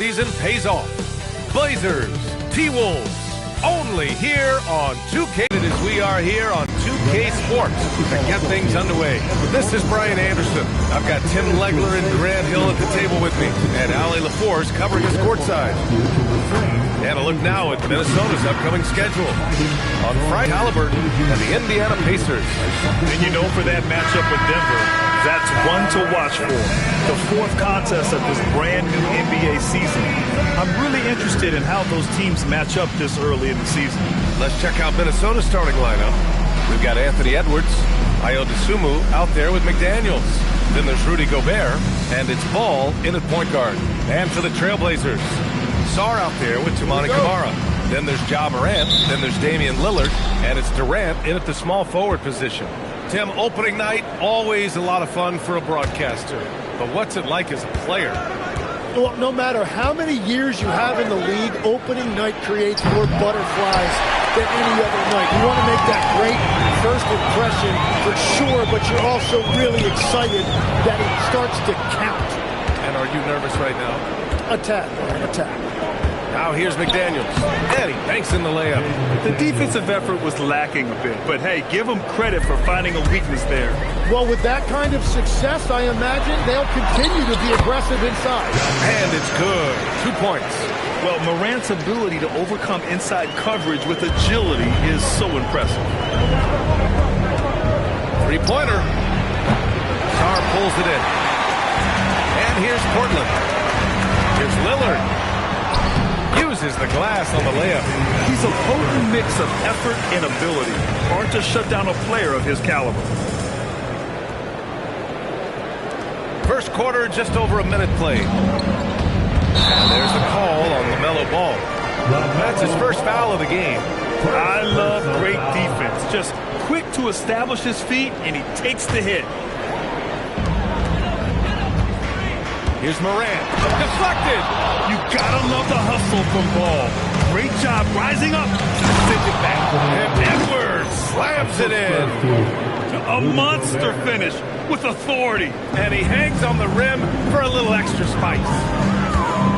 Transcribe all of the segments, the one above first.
Season pays off. Blazers, T-Wolves, only here on 2K. As we are here on 2K Sports to get things underway. This is Brian Anderson. I've got Tim Legler and Grant Hill at the table with me, and Ali LaForce covering us courtside. And a look now at Minnesota's upcoming schedule. On Friday, Halliburton and the Indiana Pacers. And you know, for that matchup with Denver, that's one to watch for. The fourth contest of this brand new NBA season. I'm really interested in how those teams match up this early in the season. Let's check out Minnesota's starting lineup. We've got Anthony Edwards, Ayo Dosunmu out there with McDaniels. Then there's Rudy Gobert, and it's Ball in at point guard. And for the Trailblazers, Sarr out there with Toumani Camara. Then there's Ja Morant, then there's Damian Lillard, and it's Durant in at the small forward position. Tim, opening night, always a lot of fun for a broadcaster. But what's it like as a player? Well, no matter how many years you have in the league, opening night creates more butterflies than any other night. You want to make that great first impression for sure, but you're also really excited that it starts to count. And are you nervous right now? A tad, Brian, a tad. Now here's McDaniels. And he banks in the layup. The defensive effort was lacking a bit, but hey, give them credit for finding a weakness there. Well, with that kind of success, I imagine they'll continue to be aggressive inside. And it's good. 2 points. Well, Morant's ability to overcome inside coverage with agility is so impressive. Three-pointer. Sarr pulls it in. And here's Portland. Here's Lillard. Uses the glass on the layup. He's a potent mix of effort and ability. Hard to shut down a player of his caliber. First quarter, just over a minute played. And there's the call on LaMelo Ball. That's his first foul of the game. I love great defense. Just quick to establish his feet, and he takes the hit. Here's Morant. Deflected. You gotta love the hustle from Ball. Great job rising up. Send it back. And Edwards slams it in. A monster finish with authority. And he hangs on the rim for a little extra spice.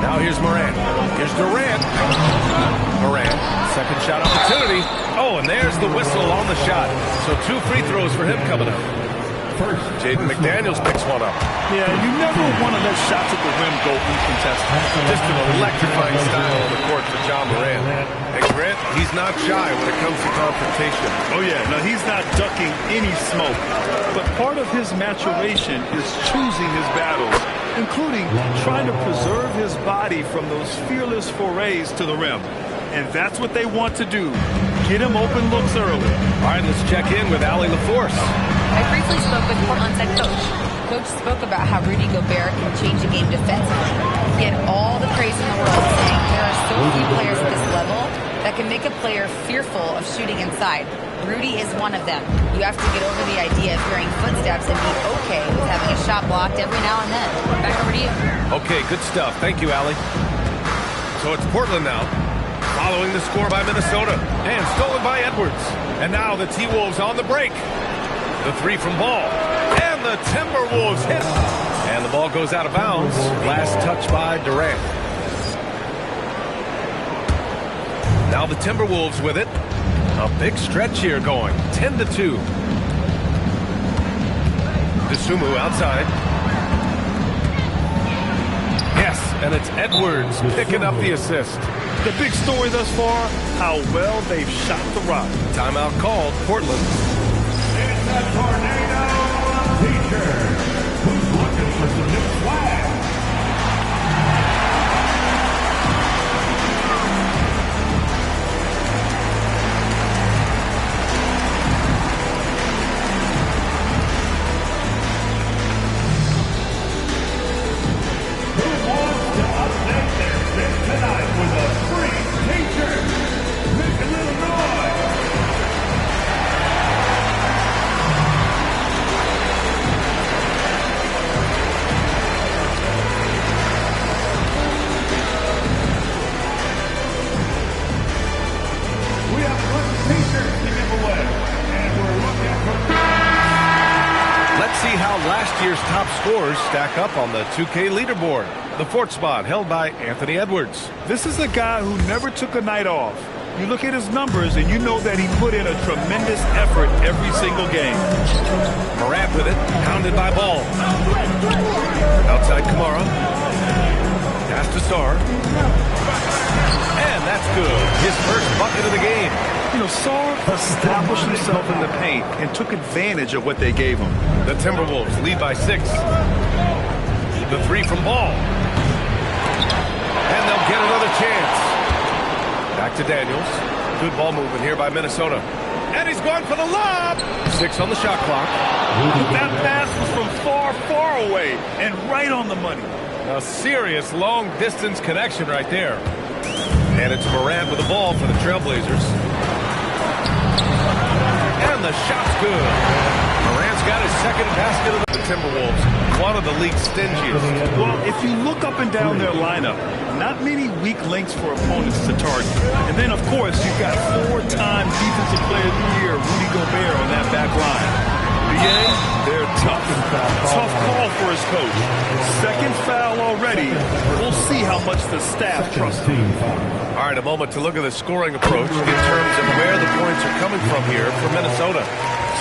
Now here's Morant. Here's Durant. Morant, second shot opportunity. Oh, and there's the whistle on the shot. So 2 free throws for him coming up. First, Jaden McDaniels picks one up. Yeah, you never want to let shots at the rim go uncontested. Just an electrifying style on the court for Ja Morant. And Grant, he's not shy when it comes to confrontation. Oh yeah, no, he's not ducking any smoke. But part of his maturation is choosing his battles, including trying to preserve his body from those fearless forays to the rim. And that's what they want to do. Get him open looks early. All right, let's check in with Ali LaForce. I briefly spoke with Portland's head coach. Coach spoke about how Rudy Gobert can change the game defensively. He had all the praise in the world, saying there are so few players at this level that can make a player fearful of shooting inside. Rudy is one of them. You have to get over the idea of hearing footsteps and be okay with having a shot blocked every now and then. Back over to you. Okay, good stuff. Thank you, Ali. So it's Portland now, following the score by Minnesota, and stolen by Edwards. And now the T-Wolves on the break. The three from Ball, and the Timberwolves hit. And the ball goes out of bounds. Last touch by Durant. Now the Timberwolves with it. A big stretch here going, 10-2. Dosunmu outside. Yes, and it's Edwards picking up the assist. The big story thus far, how well they've shot the rock. Timeout called, Portland. It's a tornado teacher who's looking for some new swag. Who wants to update their fit tonight with a free t-shirt? Make a little noise. We have a bunch of t-shirts to give away, and we're looking for... Let's see how last year's top scorers stack up on the 2K leaderboard. The fourth spot held by Anthony Edwards. This is a guy who never took a night off. You look at his numbers and you know that he put in a tremendous effort every single game. Morant with it, pounded by Ball. Outside Kamara. Pass to Sarr. And that's good. His first bucket of the game. You know, Sarr established himself in the paint and took advantage of what they gave him. The Timberwolves lead by 6. The three from Ball. And they'll get another chance. Back to Daniels. Good ball movement here by Minnesota. And he's going for the lob. 6 on the shot clock. That pass was from far, far away and right on the money. A serious long-distance connection right there. And it's Morant with the ball for the Trailblazers. And the shot's good. Morant's got his second basket of the Timberwolves. One of the league's stingiest. Well, if you look up and down their lineup, not many weak links for opponents to target. And then, of course, you've got 4-time Defensive Player of the Year, Rudy Gobert, on that back line. They're tough. Tough call for his coach. Second foul already. We'll see how much the staff trusts him. All right, a moment to look at the scoring approach in terms of where the points are coming from here for Minnesota.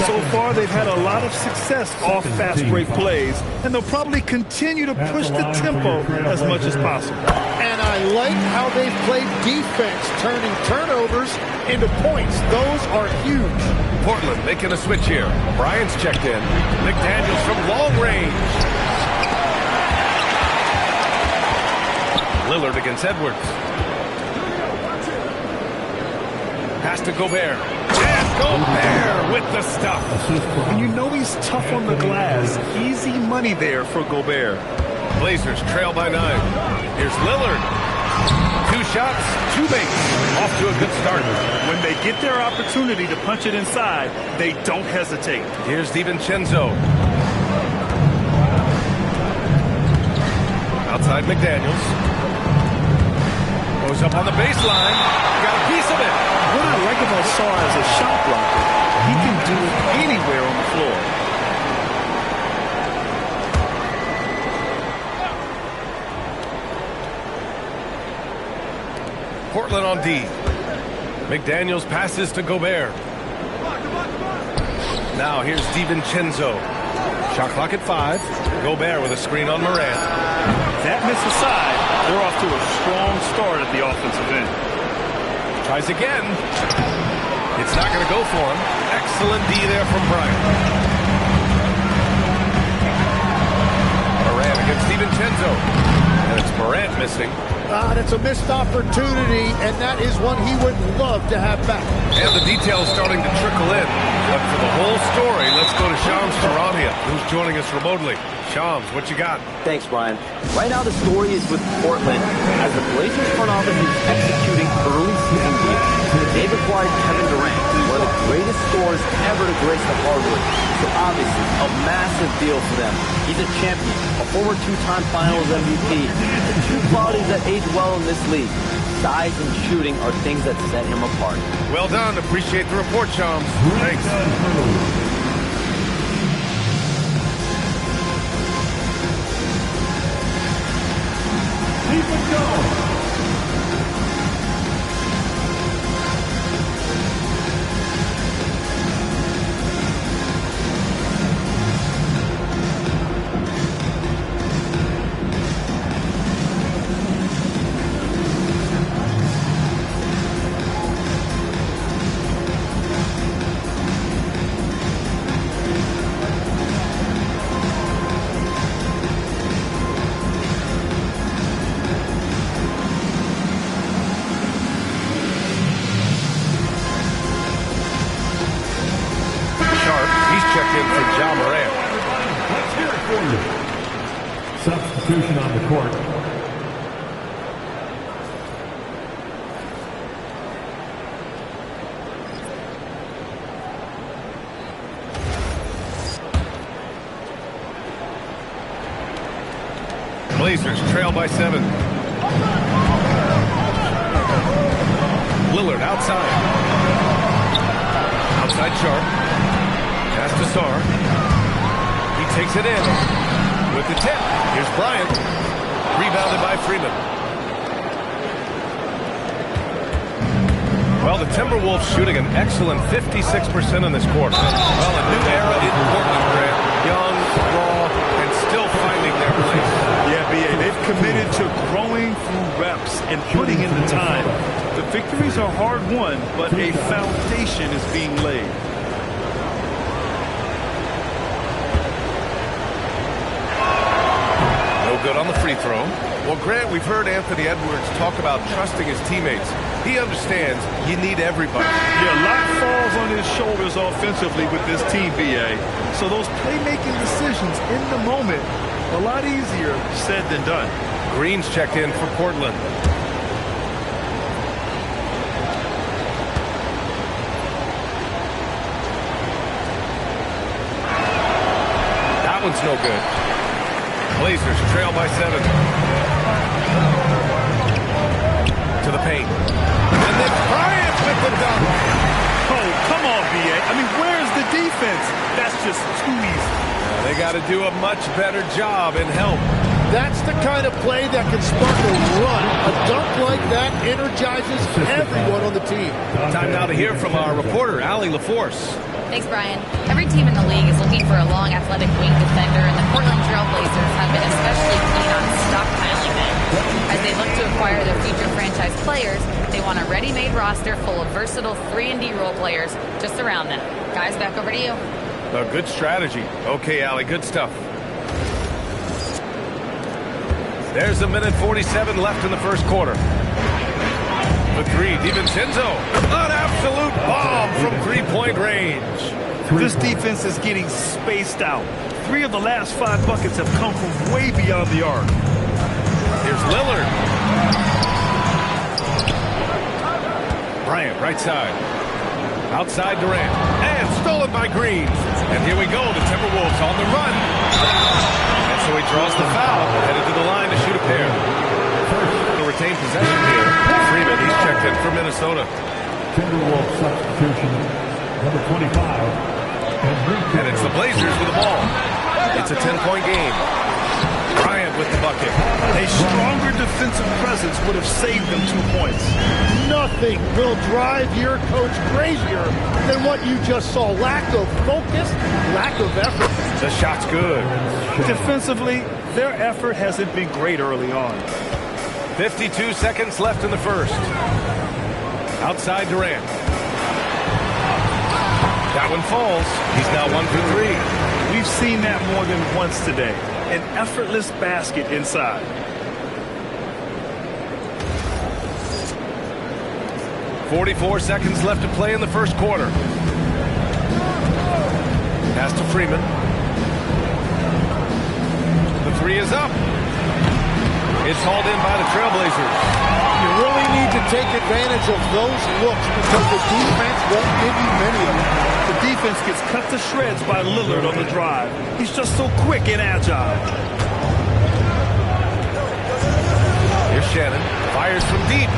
So far, they've had a lot of success off fast break plays, and they'll probably continue to push the tempo as much as possible. And I like how they've played defense, turning turnovers into points. Those are huge. Portland making a switch here. Bryant's checked in. McDaniels from long range. Lillard against Edwards. Pass to Gobert. And Gobert with the stuff. And you know he's tough on the glass. Easy money there for Gobert. Blazers trail by 9. Here's Lillard. 2 shots, 2 makes. Off to a good start. When they get their opportunity to punch it inside, they don't hesitate. Here's DiVincenzo. Outside McDaniels. Goes up on the baseline. Got a piece of it. What I like about Sarr as a shot blocker, he can do it anywhere on the floor. Portland on D. McDaniels passes to Gobert. Now here's DiVincenzo. Shot clock at 5. Gobert with a screen on Morant. That miss aside, they're off to a strong start at the offensive end. Tries again. It's not going to go for him. Excellent D there from Bryant. Morant against DiVincenzo. And it's Morant missing. That's a missed opportunity, and that is one he would love to have back. And the details starting to trickle in. But for the whole story, let's go to Shams Charania, who's joining us remotely. Shams, what you got? Thanks, Brian. Right now, the story is with Portland, as the Blazers front office is executing early season deals. They've acquired Kevin Durant, one of the greatest scorers ever to grace the hardwood. So obviously, a massive deal for them. He's a champion, a former 2-time Finals MVP. Two qualities that age well in this league. Size and shooting are things that set him apart. Well done. Appreciate the report, Shams. Thanks. Keep it going. Substitution on the court. Blazers trail by 7. Lillard outside. Outside Sharp. Pass to Sarr. He takes it in with the tip. Here's Bryant. Rebounded by Freeman. Well, the Timberwolves shooting an excellent 56% in this quarter. Well, a new era in Portland, Grant. Young, raw, and still finding their place. Yeah, B.A., they've committed to growing through reps and putting in the time. The victories are hard-won, but a foundation is being laid. No good on the free throw. Well, Grant, we've heard Anthony Edwards talk about trusting his teammates. He understands you need everybody. Yeah, a lot falls on his shoulders offensively with this team, B.A. So those playmaking decisions in the moment, a lot easier said than done. Green's checked in for Portland. That one's no good. Blazers trail by 7. To the paint. And then Bryant with the dunk. Oh, come on, B.A. I mean, where's the defense? That's just too easy. They got to do a much better job in help. That's the kind of play that can spark a run. A dunk like that energizes everyone on the team. Time now to hear from our reporter, Allie LaForce. Thanks, Brian. Every team in the league is looking for a long, athletic wing defender, and the Portland Trailblazers have been especially keen on stockpiling them. As they look to acquire their future franchise players, they want a ready-made roster full of versatile 3-and-D role players to surround them. Guys, back over to you. A good strategy. Okay, Allie, good stuff. There's a minute 47 left in the first quarter. The three, DiVincenzo. An absolute bomb from three-point range. This defense is getting spaced out. 3 of the last 5 buckets have come from way beyond the arc. Here's Lillard. Bryant, right side. Outside Durant. And stolen by Green. And here we go. The Timberwolves on the run. And so he draws the foul. Headed to the line to shoot a pair. To retain possession here. Freeman, he's checked in for Minnesota. Timberwolves substitution, number 25. And it's the Blazers with the ball. It's a 10-point game. Bryant with the bucket. A stronger defensive presence would have saved them 2 points. Nothing will drive your coach crazier than what you just saw. Lack of focus, lack of effort. The shot's good. Defensively, their effort hasn't been great early on. 52 seconds left in the first. Outside Durant. That one falls. He's now 1 for 3. We've seen that more than once today. An effortless basket inside. .44 seconds left to play in the first quarter. Pass to Freeman. The three is up. It's hauled in by the Trailblazers. You really need to take advantage of those looks because the defense won't give you many of them. The defense gets cut to shreds by Lillard on the drive. He's just so quick and agile. Here's Shannon. Fires from deep.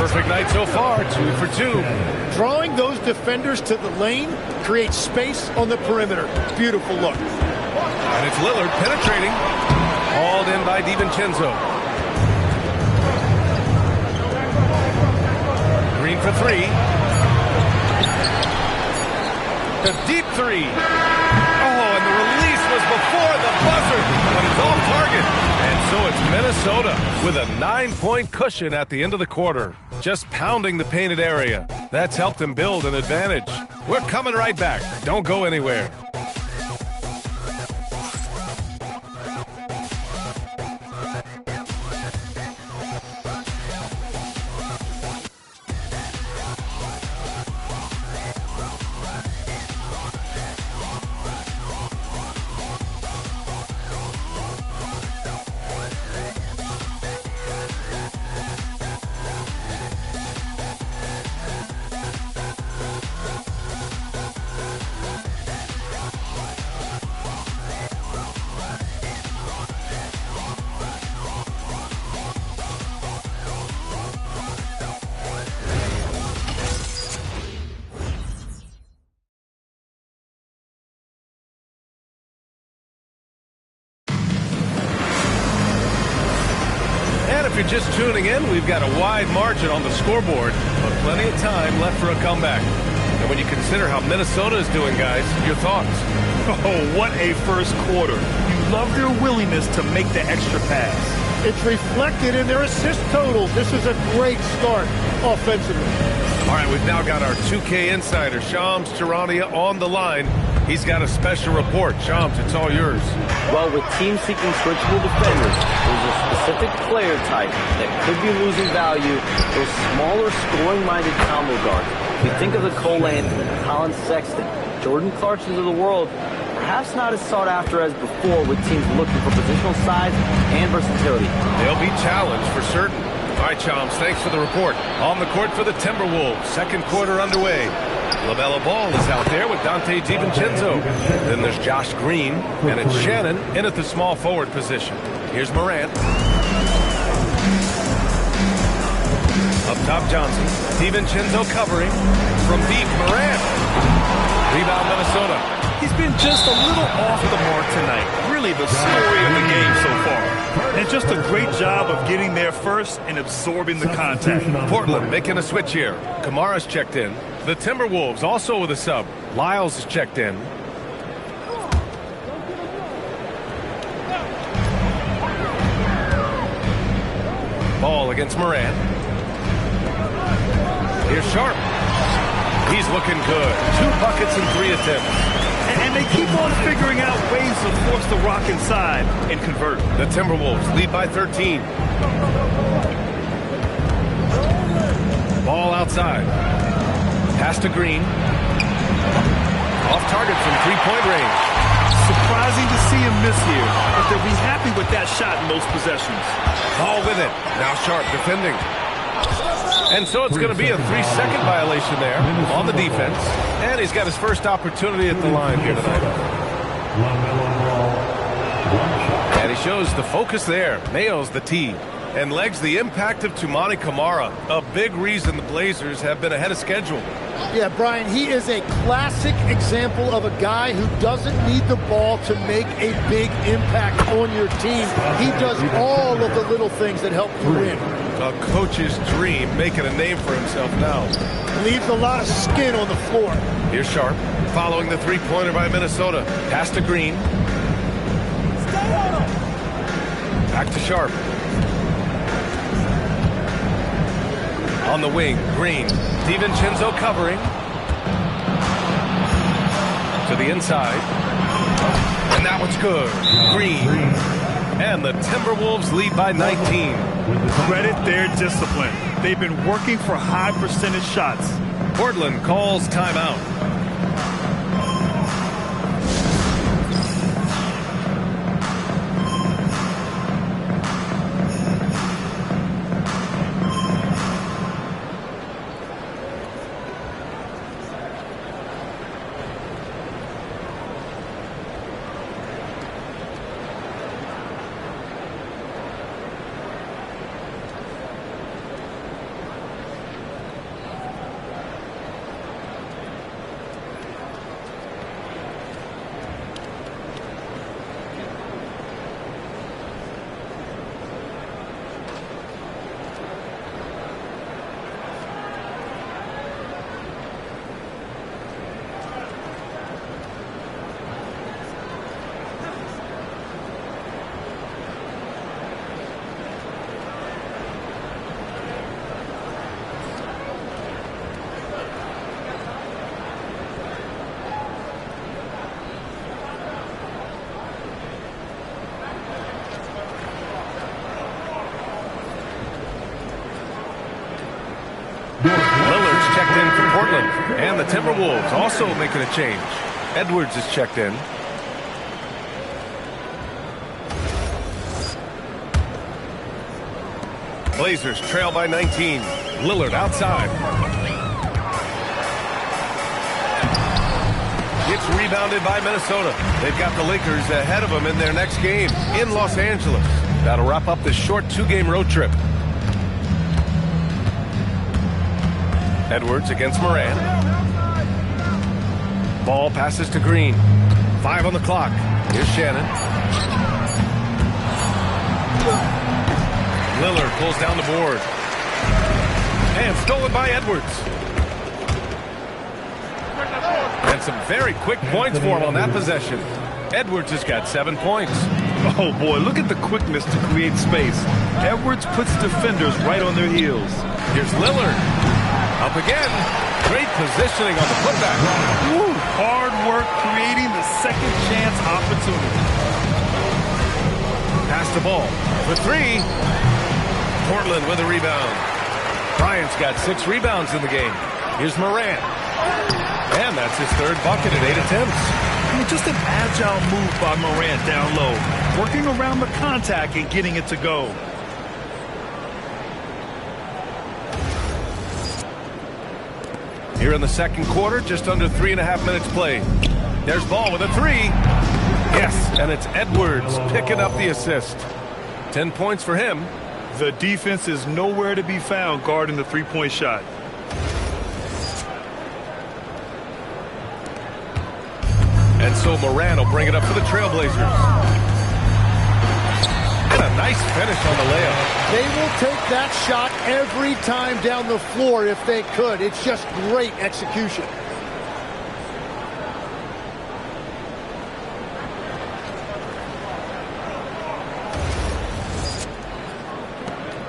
Perfect night so far. 2 for 2. Drawing those defenders to the lane creates space on the perimeter. Beautiful look. And it's Lillard penetrating. Hauled in by DiVincenzo. Green for 3. The deep 3. Oh, and the release was before the buzzer, but it's off target. And so it's Minnesota with a 9-point cushion at the end of the quarter. Just pounding the painted area. That's helped them build an advantage. We're coming right back. Don't go anywhere. just tuning in, we've got a wide margin on the scoreboard, but plenty of time left for a comeback. And when you consider how Minnesota is doing, guys, your thoughts? Oh, what a first quarter. You love their willingness to make the extra pass. It's reflected in their assist totals. This is a great start offensively. All right, we've now got our 2K insider, Shams Charania, on the line. He's got a special report. Shams, it's all yours. Well, with teams seeking switchable defenders, there's a specific player type that could be losing value, those smaller scoring-minded combo guards. We think of the Cole Anthony, Colin Sexton, Jordan Clarksons of the world, perhaps not as sought after as before with teams looking for positional size and versatility. They'll be challenged for certain. All right, Shams, thanks for the report. On the court for the Timberwolves, second quarter underway. LaMelo Ball is out there with Dante DiVincenzo. Then there's Josh Green, and it's Shannon in at the small forward position. Here's Morant. Up top, Johnson. DiVincenzo covering. From deep, Morant. Rebound, Minnesota. He's been just a little off the mark tonight. Really the story of the game so far. And just a great job of getting there first and absorbing the contact. Portland making a switch here. Kamara's checked in. The Timberwolves also with a sub. Lyles is checked in. Ball against Morant. Here's Sharp. He's looking good. 2 buckets and 3 attempts. And they keep on figuring out ways to force the rock inside and convert. The Timberwolves lead by 13. Ball outside. Pass to Green. Off target from 3-point range. Surprising to see him miss here, but they'll be happy with that shot in most possessions. Ball with it. Now Sharp defending. And so it's going to be a 3-second violation there on the defense. And he's got his first opportunity at the line here tonight. And he shows the focus there. Nails the tee. And legs the impact of Toumani Camara. A big reason the Blazers have been ahead of schedule. Yeah, Brian, he is a classic example of a guy who doesn't need the ball to make a big impact on your team. He does all of the little things that help you win. A coach's dream, making a name for himself now. Leaves a lot of skin on the floor. Here's Sharp, following the three-pointer by Minnesota. Pass to Green. Back to Sharp. On the wing, Green. DiVincenzo covering. To the inside. And that one's good. Green. And the Timberwolves lead by 19. Credit their discipline. They've been working for high percentage shots. Portland calls timeout. Lillard's checked in for Portland. And the Timberwolves also making a change. Edwards is checked in. Blazers trail by 19. Lillard outside. It's rebounded by Minnesota. They've got the Lakers ahead of them in their next game in Los Angeles. That'll wrap up this short 2-game road trip. Edwards against Morant. Ball passes to Green. 5 on the clock. Here's Shannon. Lillard pulls down the board. And stolen by Edwards. And some very quick points for him on that possession. Edwards has got 7 points. Oh, boy, look at the quickness to create space. Edwards puts defenders right on their heels. Here's Lillard. Up again. Great positioning on the putback. Woo, hard work creating the second chance opportunity. Pass the ball for 3. Portland with a rebound. Bryant's got 6 rebounds in the game. Here's Morant. And that's his 3rd bucket at 8 attempts. I mean, just an agile move by Morant down low. Working around the contact and getting it to go. Here in the second quarter, just under 3.5 minutes played. There's Ball with a 3. Yes, and it's Edwards picking up the assist. 10 points for him. The defense is nowhere to be found guarding the three-point shot. And so Morant will bring it up for the Trailblazers. And a nice finish on the layup. They will take that shot every time down the floor if they could. It's just great execution.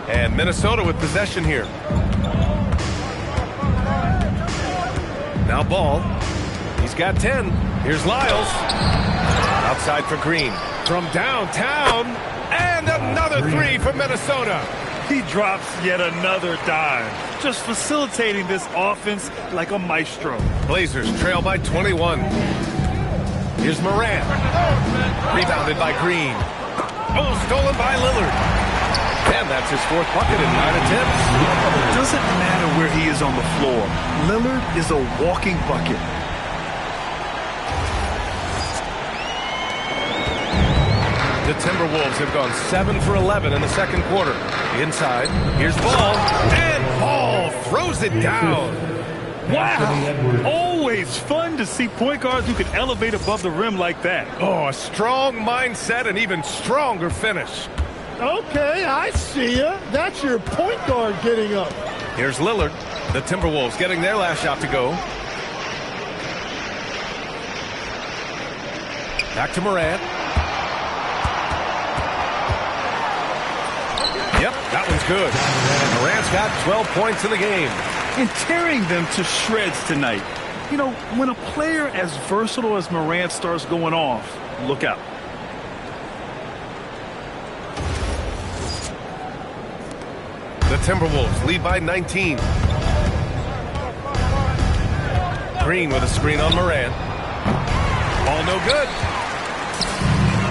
And Minnesota with possession here. Now Ball. He's got 10. Here's Lyles. Outside for Green. From downtown. And another 3 for Minnesota. He drops yet another dime. Just facilitating this offense like a maestro. Blazers trail by 21. Here's Morant. Rebounded by Green. Oh, stolen by Lillard. And that's his 4th bucket in 9 attempts. It doesn't matter where he is on the floor. Lillard is a walking bucket. The Timberwolves have gone 7 for 11 in the second quarter. Inside, here's Ball. And Ball throws it down. Wow. Always fun to see point guards who can elevate above the rim like that. Oh, a strong mindset and even stronger finish. Okay, I see ya. That's your point guard getting up. Here's Lillard. The Timberwolves getting their last shot to go. Back to Morant. Yep, that one's good. Morant's got 12 points in the game. And tearing them to shreds tonight. You know, when a player as versatile as Morant starts going off, look out. The Timberwolves lead by 19. Green with a screen on Morant. All no good.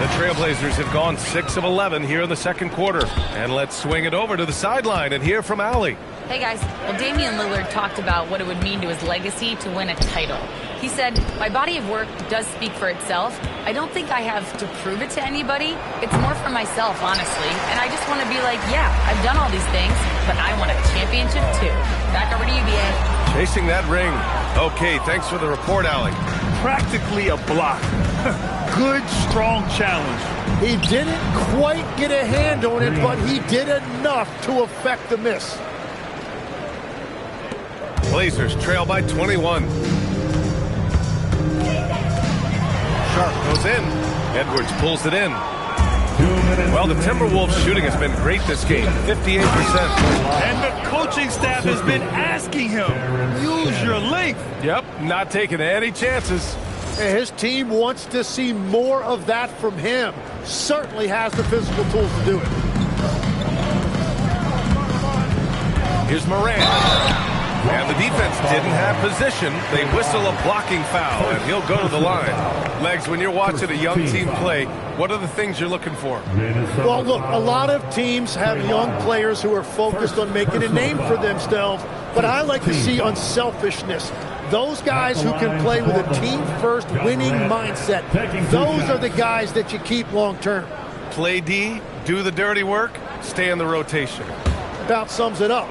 The Trailblazers have gone 6 of 11 here in the second quarter. And let's swing it over to the sideline and hear from Allie. Hey guys, well, Damian Lillard talked about what it would mean to his legacy to win a title. He said, my body of work does speak for itself. I don't think I have to prove it to anybody. It's more for myself, honestly. And I just want to be like, yeah, I've done all these things, but I want a championship too. Back over to you, BA. Chasing that ring. Okay, thanks for the report, Allie. Practically a block. Good, strong challenge. He didn't quite get a hand on it, but he did enough to affect the miss. Blazers trail by 21. Sharp goes in. Edwards pulls it in. Well, the Timberwolves shooting has been great this game, 58%. And the coaching staff has been asking him, use your length. Yep, not taking any chances. His team wants to see more of that from him. Certainly has the physical tools to do it. Here's Morant. And the defense didn't have position. They whistle a blocking foul, and he'll go to the line. Legs, when you're watching a young team play, what are the things you're looking for? Well, look, a lot of teams have young players who are focused on making a name for themselves, but I like to see unselfishness. Those guys who can play with a team-first winning mindset, those are the guys that you keep long-term. Play D, do the dirty work, stay in the rotation. About sums it up.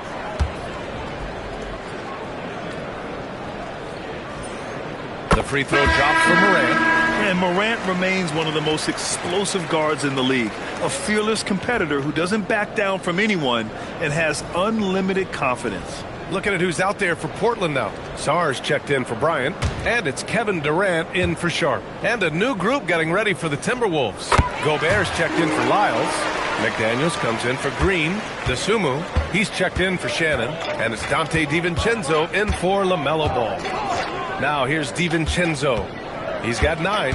The free throw drops for Morant. And Morant remains one of the most explosive guards in the league, a fearless competitor who doesn't back down from anyone and has unlimited confidence. Looking at who's out there for Portland now. Sarge checked in for Bryant, and it's Kevin Durant in for Sharp. And a new group getting ready for the Timberwolves. Gobert's checked in for Lyles. McDaniels comes in for Green. DeSumo, he's checked in for Shannon. And it's Dante DiVincenzo in for LaMelo Ball. Now here's DiVincenzo. He's got 9.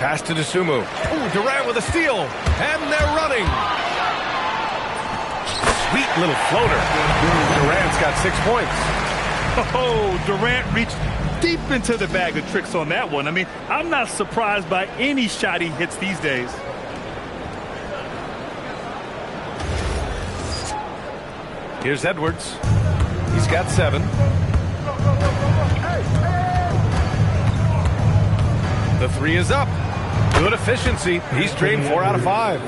Pass to DeSumo. Ooh, Durant with a steal. And they're running. Sweet little floater. Durant's got 6 points. Oh, Durant reached deep into the bag of tricks on that one. I mean, I'm not surprised by any shot he hits these days. Here's Edwards. He's got 7. The 3 is up. Good efficiency. He's drained 4 out of 5.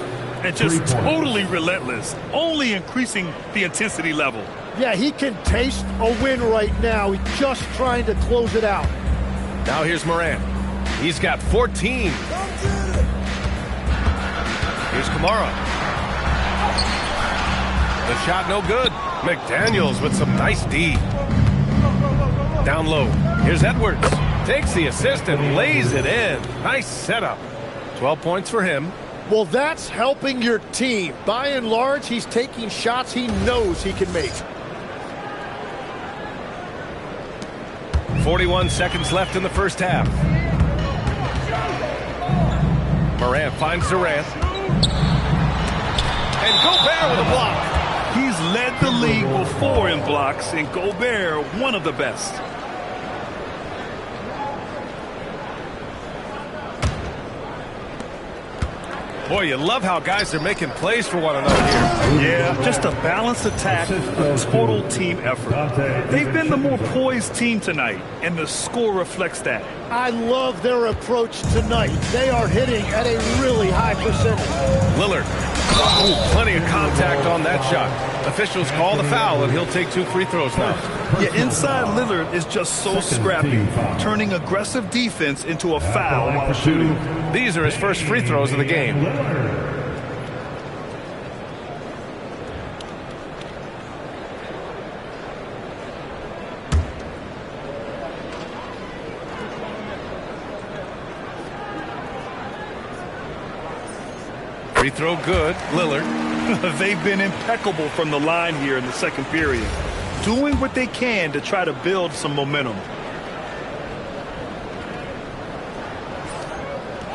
And just totally relentless, only increasing the intensity level. Yeah, he can taste a win right now. He's just trying to close it out. Now here's Morant. He's got 14. Here's Kamara. The shot no good. McDaniels with some nice D. Down low. Here's Edwards. Takes the assist and lays it in. Nice setup. 12 points for him. Well, that's helping your team. By and large, he's taking shots he knows he can make. 41 seconds left in the first half. Morant finds Durant. And Gobert with a block. He's led the league before in blocks, and Gobert, one of the best. Boy, you love how guys are making plays for one another here. Yeah, just a balanced attack, a total team effort. They've been the more poised team tonight, and the score reflects that. I love their approach tonight. They are hitting at a really high percentage. Lillard. Ooh, plenty of contact on that shot. Officials call the foul, and he'll take 2 free throws now. Yeah, inside Lillard is just so scrappy, turning aggressive defense into a foul while shooting. These are his first free throws of the game. Free throw good, Lillard. They've been impeccable from the line here in the second period, doing what they can to try to build some momentum.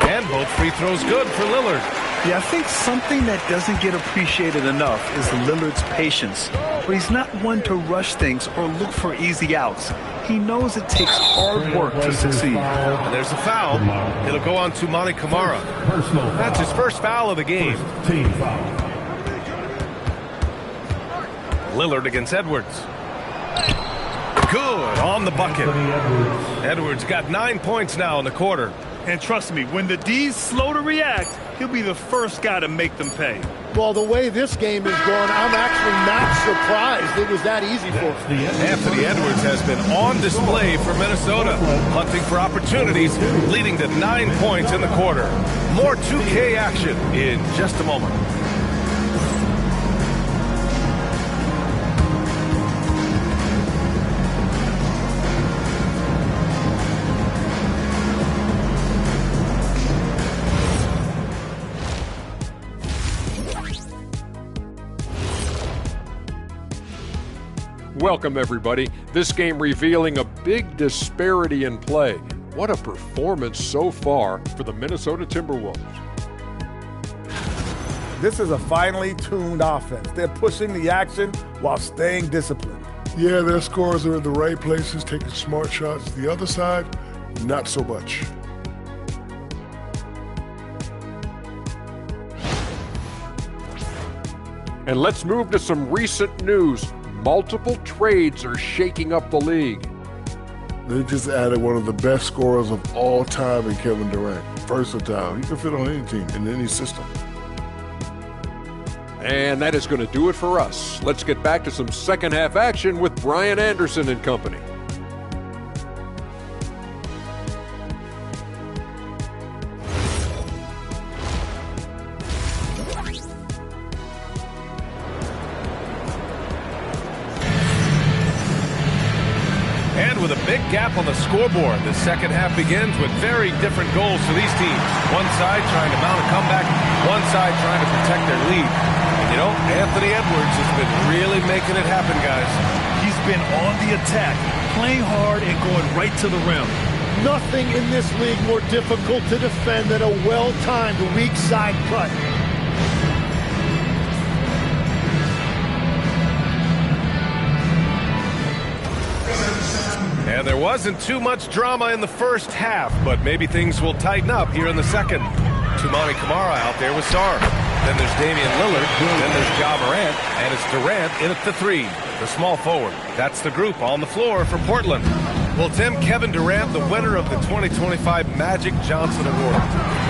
And both free throws good for Lillard. Yeah, I think something that doesn't get appreciated enough is Lillard's patience, where he's not one to rush things or look for easy outs. He knows it takes hard work to succeed. And there's a foul. It'll go on to Monty Kamara. That's his first foul of the game. Lillard against Edwards. Good on the bucket. Edwards got 9 points now in the quarter. And trust me, when the D's slow to react, he'll be the first guy to make them pay. Well, the way this game is going, I'm actually not surprised it was that easy for him. Anthony Edwards has been on display for Minnesota, hunting for opportunities, leading to 9 points in the quarter. More 2K action in just a moment. Welcome, everybody. This game revealing a big disparity in play. What a performance so far for the Minnesota Timberwolves. This is a finely tuned offense. They're pushing the action while staying disciplined. Yeah, their scores are in the right places, taking smart shots. The other side, not so much. And let's move to some recent news. Multiple trades are shaking up the league. They just added one of the best scorers of all time in Kevin Durant. Versatile. He can fit on any team, in any system. And that is going to do it for us. Let's get back to some second half action with Brian Anderson and company. ahead with a big gap on the scoreboard. The second half begins with very different goals for these teams. One side trying to mount a comeback, one side trying to protect their lead. And you know, Anthony Edwards has been really making it happen, guys. He's been on the attack, playing hard and going right to the rim. Nothing in this league more difficult to defend than a well-timed weak side cut. And there wasn't too much drama in the first half, but maybe things will tighten up here in the second. Tumani Kamara out there with Sarr. Then there's Damian Lillard. Then there's Ja Morant. And it's Durant in at the 3, the small forward. That's the group on the floor for Portland. Well, Tim, Kevin Durant, the winner of the 2025 Magic Johnson Award,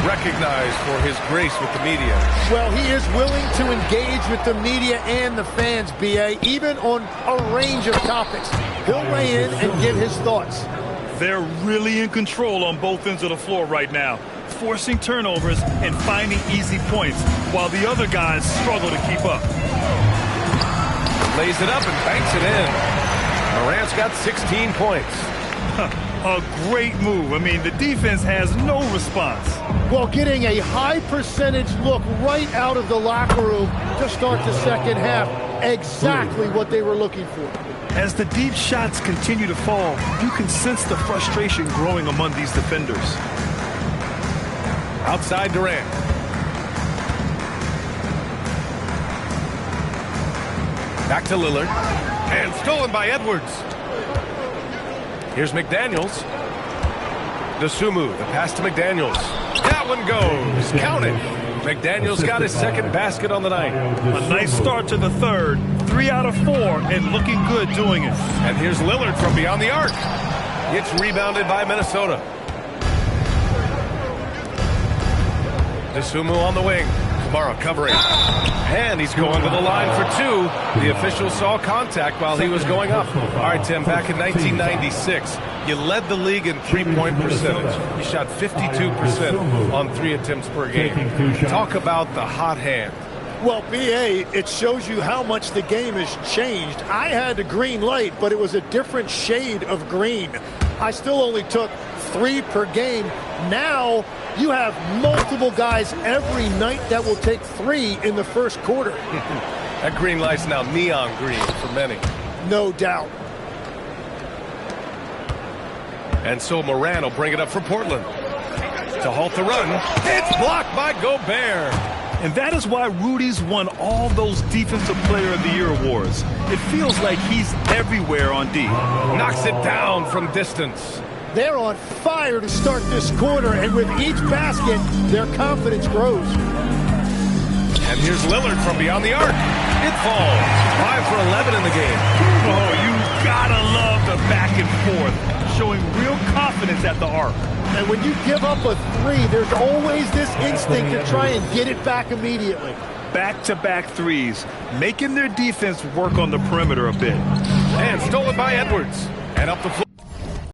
recognized for his grace with the media. Well, he is willing to engage with the media and the fans, B.A., even on a range of topics. He'll weigh in and give his thoughts. They're really in control on both ends of the floor right now, forcing turnovers and finding easy points, while the other guys struggle to keep up. Lays it up and banks it in. Morant's got 16 points. A great move. I mean, the defense has no response. Well, getting a high percentage look right out of the locker room to start the second half. Exactly what they were looking for. As the deep shots continue to fall, you can sense the frustration growing among these defenders. Outside Durant. Back to Lillard. And stolen by Edwards. Here's McDaniels. Dosunmu, the pass to McDaniels. That one goes. Count it. McDaniels got his second basket on the night. A nice start to the third. 3 out of 4 and looking good doing it. And here's Lillard from beyond the arc. It's rebounded by Minnesota. Dosunmu on the wing. Kamara covering. And he's going to the line for 2. The official saw contact while he was going up. All right, Tim, back in 1996, you led the league in three-point percentage. You shot 52% on 3 attempts per game. Talk about the hot hand. Well, B.A., it shows you how much the game has changed. I had a green light, but it was a different shade of green. I still only took 3 per game. Now you have multiple guys every night that will take 3 in the first quarter. That green light's now neon green for many. No doubt. And so Morant will bring it up for Portland. To halt the run. It's blocked by Gobert. And that is why Rudy's won all those Defensive Player of the Year awards. It feels like he's everywhere on D. Knocks it down from distance. They're on fire to start this quarter, and with each basket, their confidence grows. And here's Lillard from beyond the arc. It falls. 5 for 11 in the game. Oh, you gotta love the back and forth, showing real confidence at the arc. And when you give up a 3, there's always this instinct to try and get it back immediately. Back-to-back threes, making their defense work on the perimeter a bit. And stolen by Edwards. And up the floor.